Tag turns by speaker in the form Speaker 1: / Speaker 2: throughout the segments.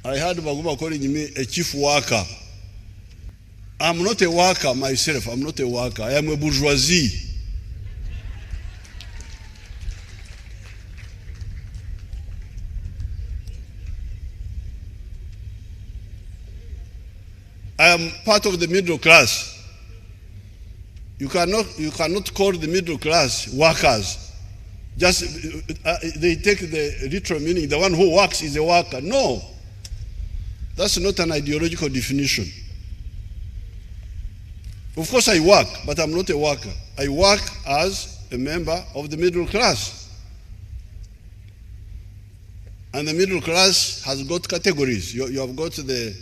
Speaker 1: I heard Baguma calling me a chief worker. I'm not a worker myself. I'm not a worker. I am a bourgeoisie. I am part of the middle class. You cannot call the middle class workers. Just they take the literal meaning. The one who works is a worker. No, that's not an ideological definition. Of course I work, but I'm not a worker. I work as a member of the middle class. And the middle class has got categories. You have got the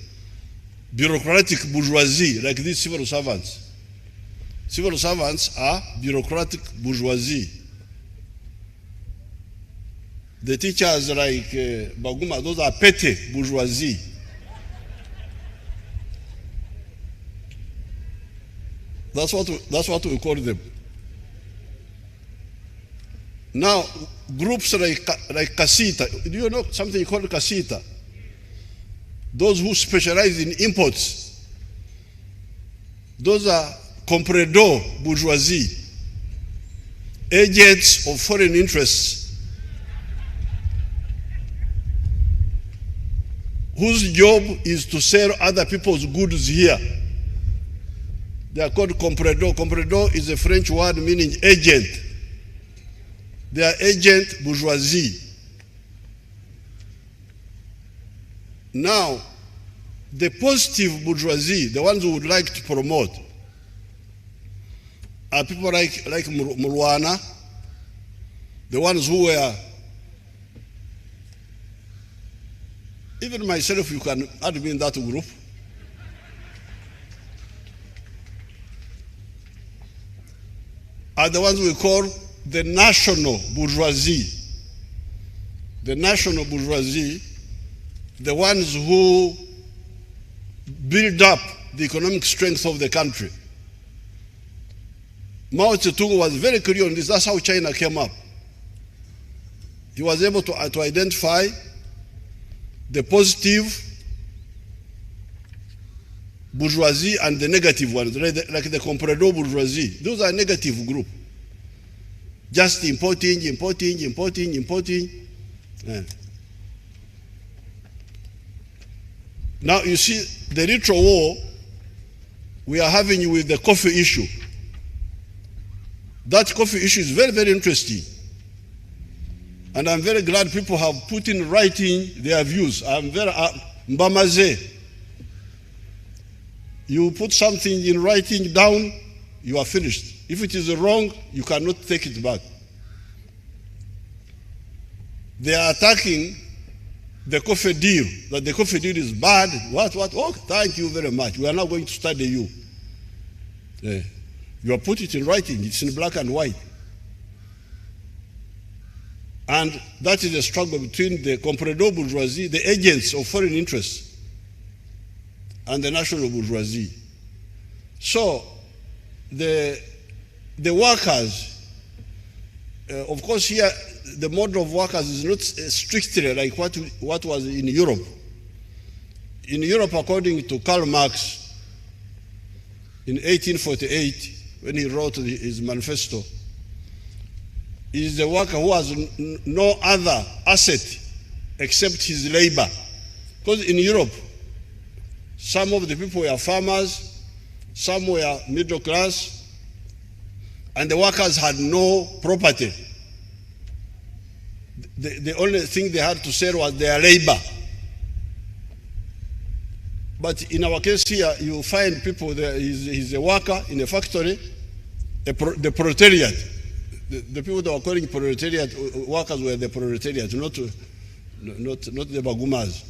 Speaker 1: bureaucratic bourgeoisie, like these civil servants. Civil servants are bureaucratic bourgeoisie. The teachers like Baguma, those are petty bourgeoisie. That's what we call them. Now, groups like Cassava, do you know something called Cassava? Those who specialize in imports. Those are comprador bourgeoisie, agents of foreign interests, whose job is to sell other people's goods here. They are called comprador. Comprador is a French word meaning agent. They are agent bourgeoisie. Now, the positive bourgeoisie, the ones who would like to promote, are people like Mulwana, the ones who were, even myself, you can add me in that group. Are the ones we call the national bourgeoisie. The national bourgeoisie, the ones who build up the economic strength of the country. Mao Zedong was very clear on this. That's how China came up. He was able to identify the positive bourgeoisie and the negative ones, like the comprador bourgeoisie. Those are negative group. Just importing. Yeah. Now you see the literal war we are having with the coffee issue. That coffee issue is very, very interesting. And I'm very glad people have put in writing their views. I'm very, Mbamaze. You put something in writing down, you are finished. If it is wrong, you cannot take it back. They are attacking the coffee deal, that the coffee deal is bad. What? Oh, thank you very much. We are now going to study you. You have put it in writing. It's in black and white. And that is a struggle between the comprador bourgeoisie, the agents of foreign interests, and the national bourgeoisie. So the workers, of course here the model of workers is not strictly like what was in Europe. In Europe, according to Karl Marx, in 1848, when he wrote his manifesto, he is the worker who has no other asset except his labor. Because in Europe, some of the people were farmers, some were middle class, and the workers had no property. The only thing they had to sell was their labor. But in our case here, you find people, he's a worker in a factory, the proletariat. The people that were calling proletariat workers were the proletariat, not the Bagumas.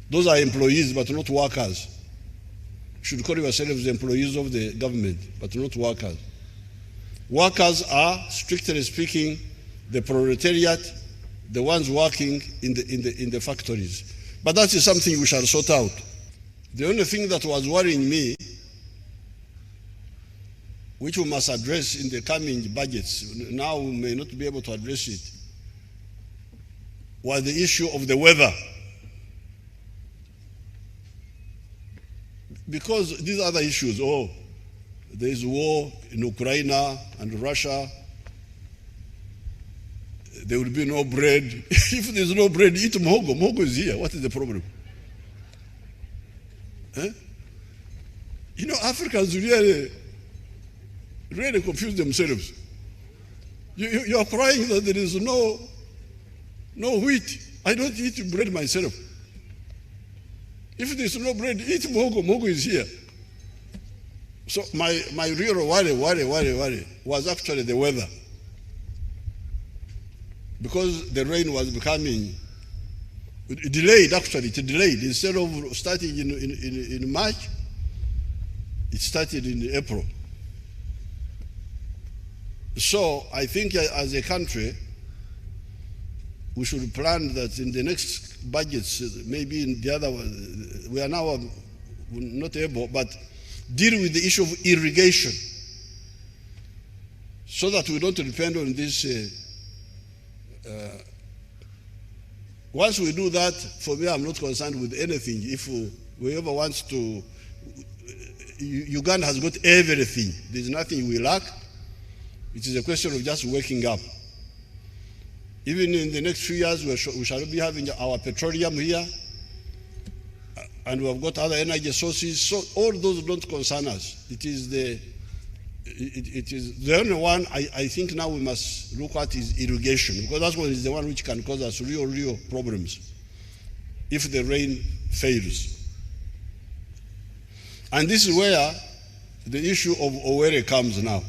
Speaker 1: Those are employees, but not workers. You should call yourselves employees of the government, but not workers. Workers are, strictly speaking, the proletariat, the ones working in the factories. But that is something we shall sort out. The only thing that was worrying me, which we must address in the coming budgets, now we may not be able to address it, was the issue of the weather. because these other issues, there is war in Ukraine and Russia, there will be no bread. If there's no bread, eat muhogo. Muhogo is here. What is the problem? You know, Africans really confuse themselves. You are crying that there is no wheat. I don't eat bread myself. If there's no bread, eat muhogo. Muhogo is here. So my real worry was actually the weather. Because the rain was becoming delayed, actually. It delayed. Instead of starting in March, it started in April. So I think as a country, we should plan that in the next budgets, maybe in the other one, we are now not able, but deal with the issue of irrigation so that we don't depend on this. Once we do that, for me, I'm not concerned with anything. If whoever wants to, Uganda has got everything. There's nothing we lack. It is a question of just waking up. Even in the next few years, we shall be having our petroleum here, and we have got other energy sources. So all those don't concern us. It is the only one I think now we must look at is irrigation, because that one is the one which can cause us real problems if the rain fails. And this is where the issue of Owere comes now,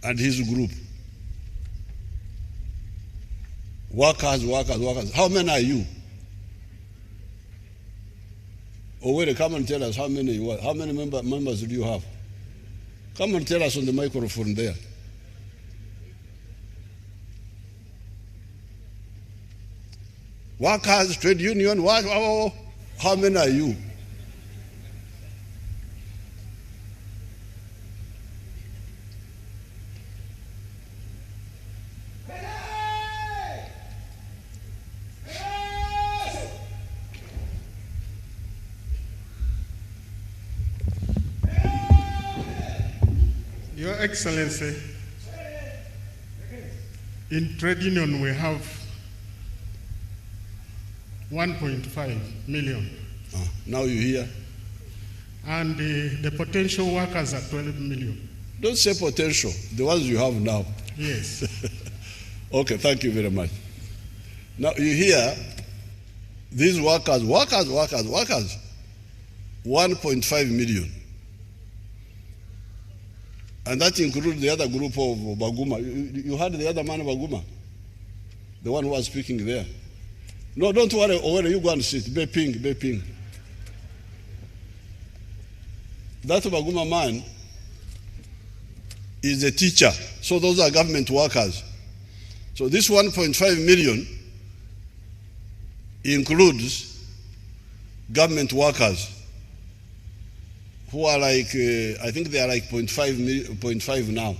Speaker 1: and his group. Workers. How many are you? Owere, come and tell us how many you are. How many members do you have? Come and tell us on the microphone there. Workers, trade union, how many are you?
Speaker 2: Your Excellency, in trade union we have 1.5 million.
Speaker 1: Now you hear?
Speaker 2: And the potential workers are 12 million.
Speaker 1: Don't say potential, the ones you have now.
Speaker 2: Yes.
Speaker 1: Okay, thank you very much. Now you hear these workers, 1.5 million. And that includes the other group of Baguma. You heard the other man, Baguma? The one who was speaking there. No, don't worry, Owere, you go and sit. Beping. That Baguma man is a teacher. So those are government workers. So this 1.5 million includes government workers who are like, I think they are like 0.5 now.